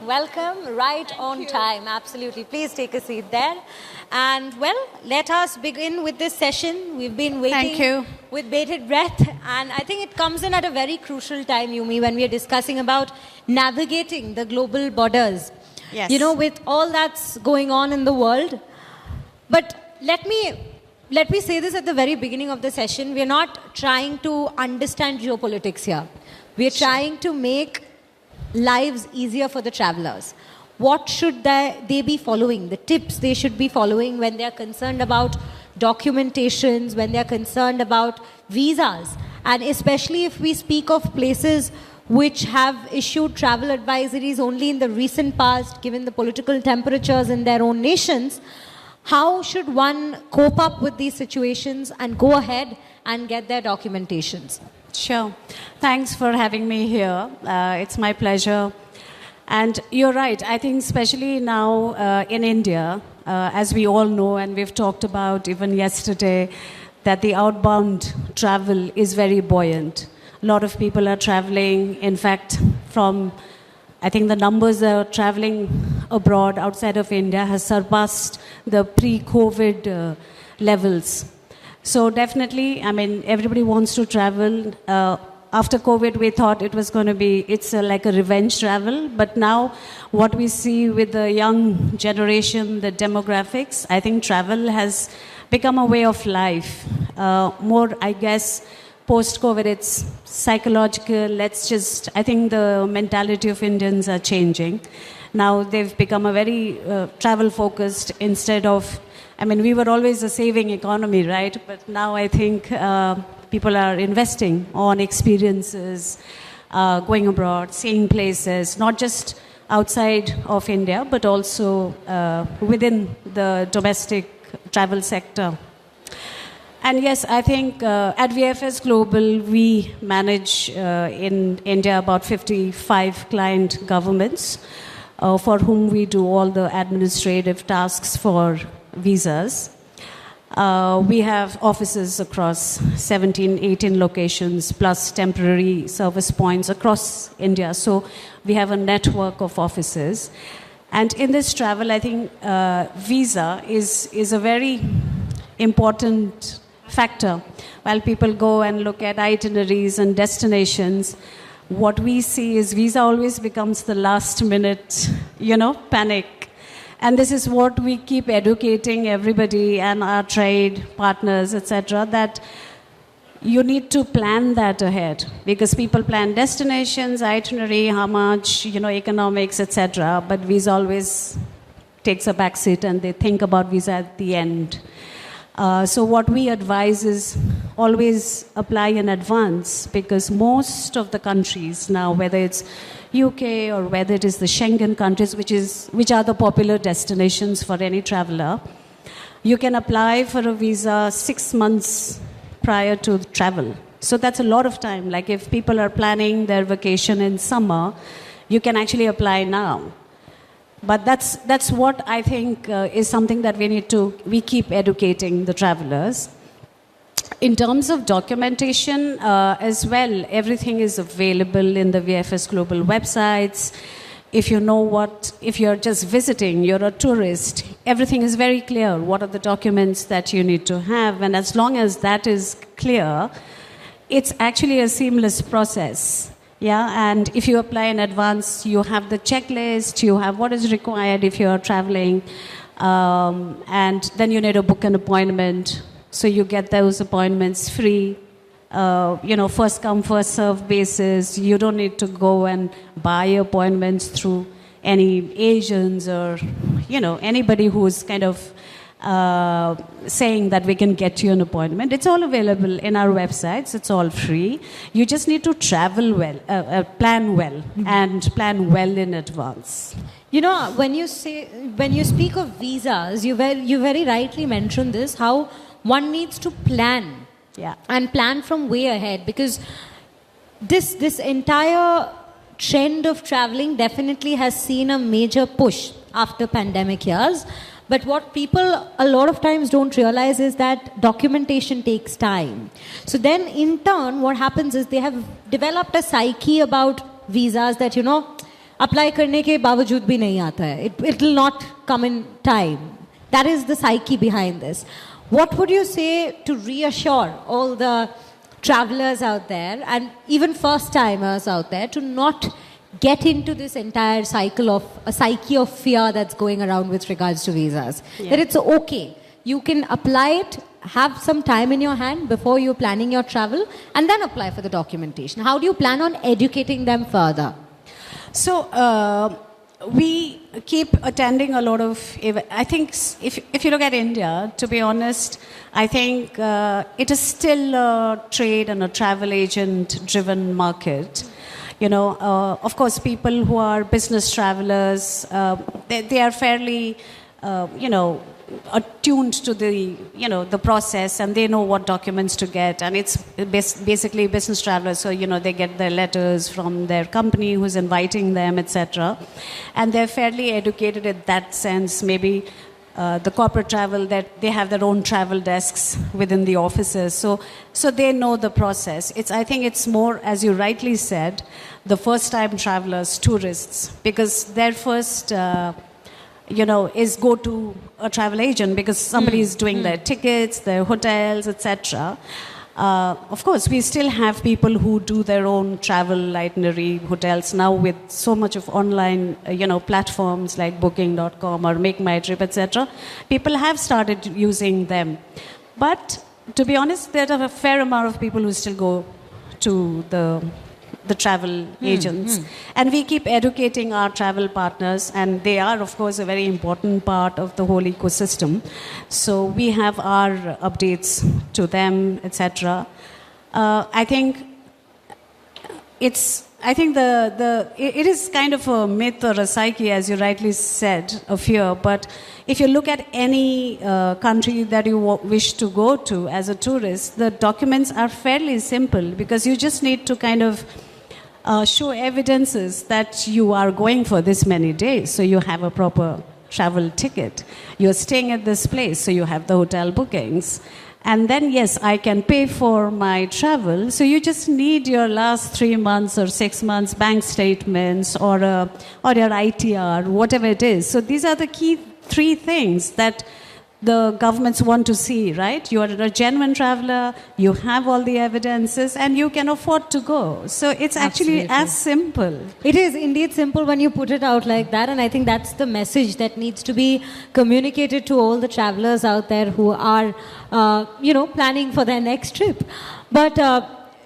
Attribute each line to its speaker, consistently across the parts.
Speaker 1: welcome. Right on time, absolutely. Please take a seat there. And well, let us begin with this session. We've been waiting with bated breath, and I think it comes in at a very crucial time, Yumi, when we are discussing about navigating the global borders.
Speaker 2: Yes.
Speaker 1: You know, with all that's going on in the world. But let me say this at the very beginning of the session. We are not trying to understand geopolitics here. We are trying to make lives easier for the travelers. What should they be following? The tips they should be following when they are concerned about documentations, when they are concerned about visas. And especially if we speak of places which have issued travel advisories only in the recent past, given the political temperatures in their own nations, how should one cope up with these situations and go ahead and get their documentations?
Speaker 2: Sure. Thanks for having me here. It's my pleasure. And you're right. I think especially now in India, as we all know, and we've talked about even yesterday, that the outbound travel is very buoyant. A lot of people are traveling. In fact, I think the numbers that are traveling abroad outside of India has surpassed the pre-COVID levels. So definitely, I mean, everybody wants to travel. After COVID, we thought it was going to be, like a revenge travel. But now what we see with the young generation, the demographics, I think travel has become a way of life. More, I guess, post-COVID, it's psychological. I think the mentality of Indians are changing. Now they've become a very travel-focused instead of, I mean, we were always a saving economy, right? But now I think people are investing on experiences, going abroad, seeing places, not just outside of India, but also within the domestic travel sector. And yes, I think at VFS Global, we manage in India about 55 client governments for whom we do all the administrative tasks for visas. We have offices across 17, 18 locations, plus temporary service points across India. So we have a network of offices. And in this travel, I think visa is a very important factor. While people go and look at itineraries and destinations, what we see is visa always becomes the last minute, panic. And this is what we keep educating everybody and our trade partners, etc., that you need to plan that ahead, because people plan destinations, itinerary, how much, economics, etc., but visa always takes a backseat and they think about visa at the end. So what we advise is always apply in advance, because most of the countries now, whether it's UK or whether it is the Schengen countries, which are the popular destinations for any traveler, you can apply for a visa 6 months prior to travel. So that's a lot of time. Like if people are planning their vacation in summer, you can actually apply now. But that's what I think is something that we keep educating the travelers. In terms of documentation as well, everything is available in the VFS Global websites. If you're just visiting, you're a tourist, everything is very clear. What are the documents that you need to have? And as long as that is clear, it's actually a seamless process. Yeah, and if you apply in advance, you have the checklist, you have what is required if you are traveling, and then you need to book an appointment. So you get those appointments free, first come, first serve basis. You don't need to go and buy appointments through any agents or, anybody who's kind of saying that we can get you an appointment. It's all available in our websites. It's all free. You just need to travel well, plan well, and plan well in advance.
Speaker 1: When you speak of visas, you very rightly mentioned this, how one needs to plan.
Speaker 2: Yeah.
Speaker 1: And plan from way ahead, because this entire trend of traveling definitely has seen a major push after pandemic years. But what people a lot of times don't realize is that documentation takes time. So then in turn, what happens is they have developed a psyche about visas that, apply करने के बावजूद भी नहीं आता है. It will not come in time. That is the psyche behind this. What would you say to reassure all the travelers out there and even first timers out there to not get into this entire cycle of a psyche of fear that's going around with regards to visas?
Speaker 2: Yeah.
Speaker 1: That it's okay. You can apply it, have some time in your hand before you're planning your travel, and then apply for the documentation. How do you plan on educating them further?
Speaker 2: So we keep attending a lot of. I think if you look at India, to be honest, I think it is still a trade and a travel agent-driven market. You know, of course, people who are business travelers, they are fairly, attuned to the process, and they know what documents to get, and it's basically business travelers. So they get their letters from their company who's inviting them, etc., and they're fairly educated in that sense. Maybe the corporate travel, that they have their own travel desks within the offices, so they know the process. I think it's more, as you rightly said, the first time travelers, tourists, because their first is go to a travel agent because somebody is doing their tickets, their hotels, etc. Of course, we still have people who do their own travel itinerary, hotels now with so much of online, platforms like Booking.com or Make My Trip, etc. People have started using them, but to be honest, there are a fair amount of people who still go to the travel agents, and we keep educating our travel partners, and they are, of course, a very important part of the whole ecosystem. So we have our updates to them, etc. I think it is kind of a myth or a psyche, as you rightly said, a fear. But if you look at any country that you wish to go to as a tourist, the documents are fairly simple because you just need to kind of show evidences that you are going for this many days. So you have a proper travel ticket. You're staying at this place, so you have the hotel bookings. And then, yes, I can pay for my travel. So you just need your last 3 months or 6 months bank statements or your ITR, whatever it is. So these are the key 3 things that the governments want to see, right? You are a genuine traveler, you have all the evidences, and you can afford to go. So it's actually as simple.
Speaker 1: It is indeed simple when you put it out like that, and I think that's the message that needs to be communicated to all the travelers out there who are, planning for their next trip. But,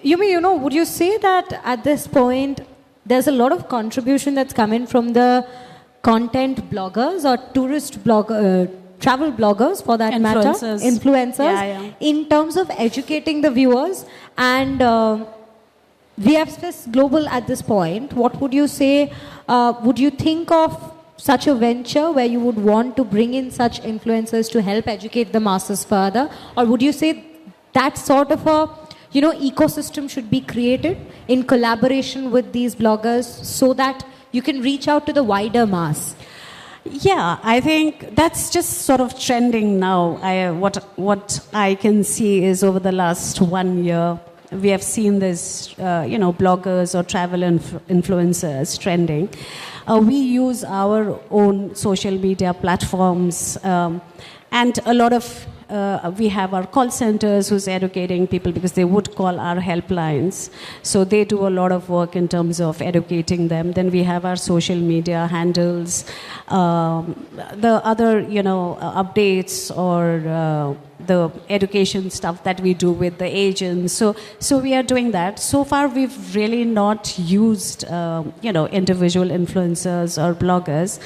Speaker 1: Yumi, would you say that at this point, there's a lot of contribution that's coming from the content bloggers or tourist travel bloggers, for that matter, influencers, in terms of educating the viewers and VFS Global at this point? What would you say? Would you think of such a venture where you would want to bring in such influencers to help educate the masses further, or would you say that sort of a ecosystem should be created in collaboration with these bloggers so that you can reach out to the wider mass?
Speaker 2: Yeah, I think that's just sort of trending now. What I can see is over the last 1 year, we have seen this, bloggers or travel influencers trending. We use our own social media platforms, and a lot of we have our call centers who's educating people because they would call our helplines. So they do a lot of work in terms of educating them. Then we have our social media handles, the other, updates or the education stuff that we do with the agents. So we are doing that. So far, we've really not used, individual influencers or bloggers.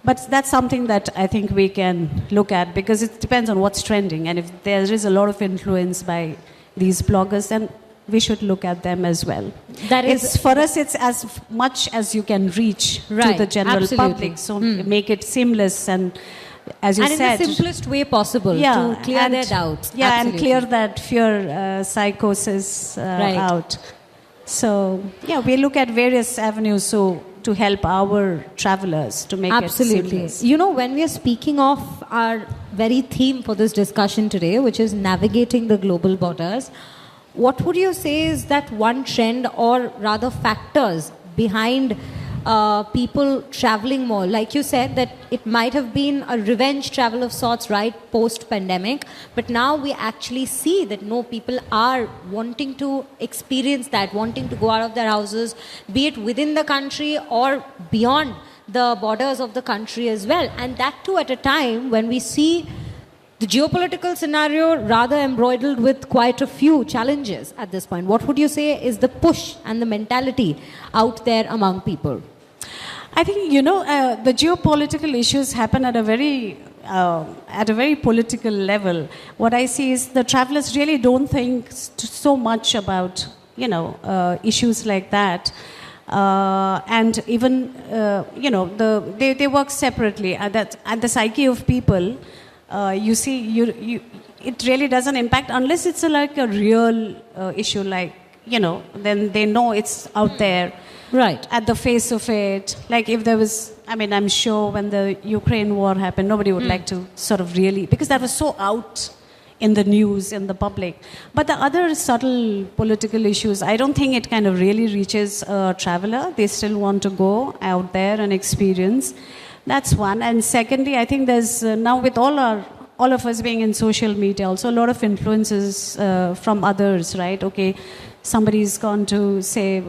Speaker 2: But that's something that I think we can look at because it depends on what's trending. And if there is a lot of influence by these bloggers, then we should look at them as well. For us, it's as much as you can reach to the general public. So make it seamless and, as you said,
Speaker 1: in the simplest way possible to clear their doubts.
Speaker 2: Yeah, absolutely. And clear that fear psychosis out. So, we look at various avenues to help our travelers to make it seamless.
Speaker 1: When we are speaking of our very theme for this discussion today, which is navigating the global borders, what would you say is that one trend or rather factors behind people traveling more. Like you said, that it might have been a revenge travel of sorts, right, post-pandemic. But now we actually see that no, people are wanting to experience that, wanting to go out of their houses, be it within the country or beyond the borders of the country as well. And that too at a time when we see the geopolitical scenario rather embroidered with quite a few challenges at this point. What would you say is the push and the mentality out there among people?
Speaker 2: I think, the geopolitical issues happen at a very political level. What I see is the travelers really don't think so much about, issues like that. And even, they work separately. At the psyche of people, you see, it really doesn't impact unless it's like a real issue, like, then they know it's out there.
Speaker 1: Right.
Speaker 2: At the face of it. Like if there was, I'm sure when the Ukraine war happened, nobody would like to sort of really, because that was so out in the news, in the public. But the other subtle political issues, I don't think it kind of really reaches a traveler. They still want to go out there and experience. That's one. And secondly, I think there's now with all of us being in social media, also a lot of influences from others, right? Okay, somebody's gone to, say,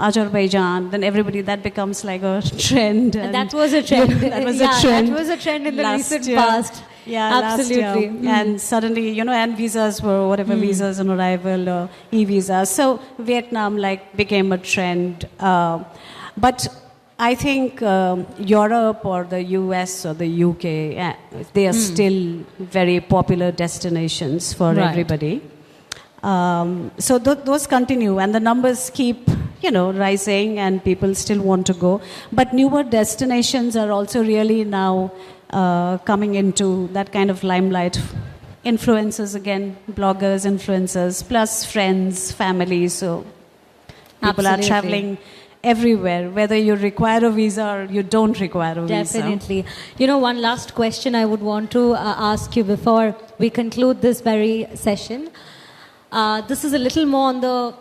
Speaker 2: Azerbaijan, then everybody, that becomes like a trend.
Speaker 1: And that was a trend.
Speaker 2: That was a trend.
Speaker 1: That was a trend in the recent
Speaker 2: year.
Speaker 1: past.
Speaker 2: Yeah,
Speaker 1: absolutely.
Speaker 2: Last year. And suddenly, and visas were whatever visas on arrival or e-visas. So Vietnam became a trend. But I think Europe or the US or the UK, they are still very popular destinations for everybody. So those continue, and the numbers keep, rising, and people still want to go. But newer destinations are also really now coming into that kind of limelight. Influencers again, bloggers, influencers, plus friends, families. So people are traveling everywhere, whether you require a visa or you don't require a visa.
Speaker 1: Definitely. One last question I would want to ask you before we conclude this very session. This is a little more on the,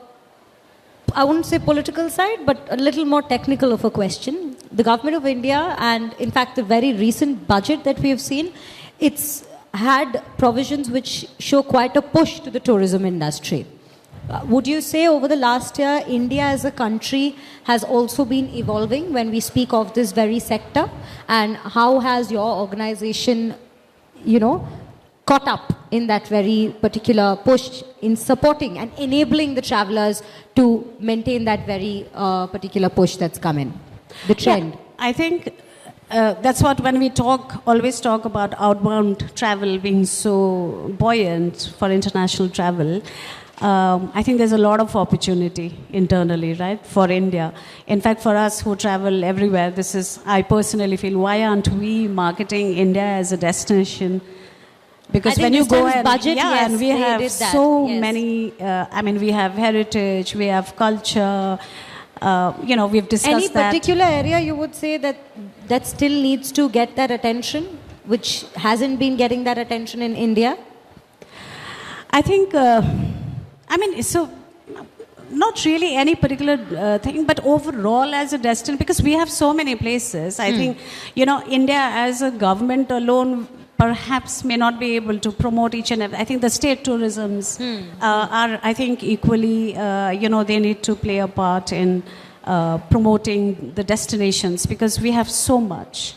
Speaker 1: I wouldn't say political side, but a little more technical of a question. The government of India, and in fact the very recent budget that we have seen, it's had provisions which show quite a push to the tourism industry. Would you say over the last year, India as a country has also been evolving when we speak of this very sector? And how has your organization, caught up in that very particular push in supporting and enabling the travelers to maintain that very particular push that's come in, the trend?
Speaker 2: Yeah, I think that's what, when we always talk about outbound travel being so buoyant for international travel, I think there's a lot of opportunity internally, right, for India. In fact, for us who travel everywhere, I personally feel, why aren't we marketing India as a destination? Because when you go and,
Speaker 1: budget,
Speaker 2: and we have so many, we have heritage, we have culture, we've discussed that.
Speaker 1: Any particular area you would say that still needs to get that attention, which hasn't been getting that attention in India?
Speaker 2: I think, so not really any particular thing, but overall as a destination, because we have so many places. I think, India as a government alone perhaps may not be able to promote each and every. I think the state tourisms are, I think, equally, they need to play a part in promoting the destinations, because we have so much.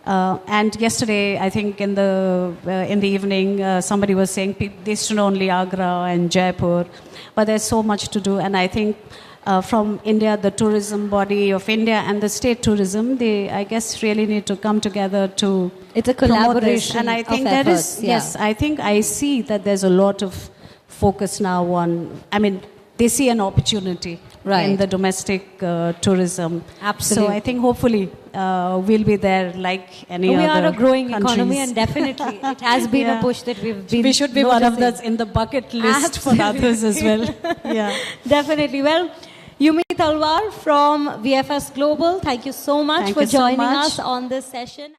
Speaker 2: And yesterday, I think in the evening, somebody was saying this should only Agra and Jaipur, but there's so much to do. And I think from India, the tourism body of India and the state tourism, they, I guess, really need to come together to.
Speaker 1: It's a collaboration.
Speaker 2: And I think
Speaker 1: of
Speaker 2: there
Speaker 1: efforts,
Speaker 2: is, yes, I think I see that there's a lot of focus now on. They see an opportunity in the domestic tourism.
Speaker 1: Absolutely.
Speaker 2: So I think hopefully we'll be there like any other.
Speaker 1: We are a growing
Speaker 2: countries.
Speaker 1: economy, and definitely it has been a push that we've been.
Speaker 2: We should be
Speaker 1: noticing.
Speaker 2: one of those in the bucket list for others as well. Yeah,
Speaker 1: definitely. Well, Yumi Talwar from VFS Global, thank you so much for joining us on this session.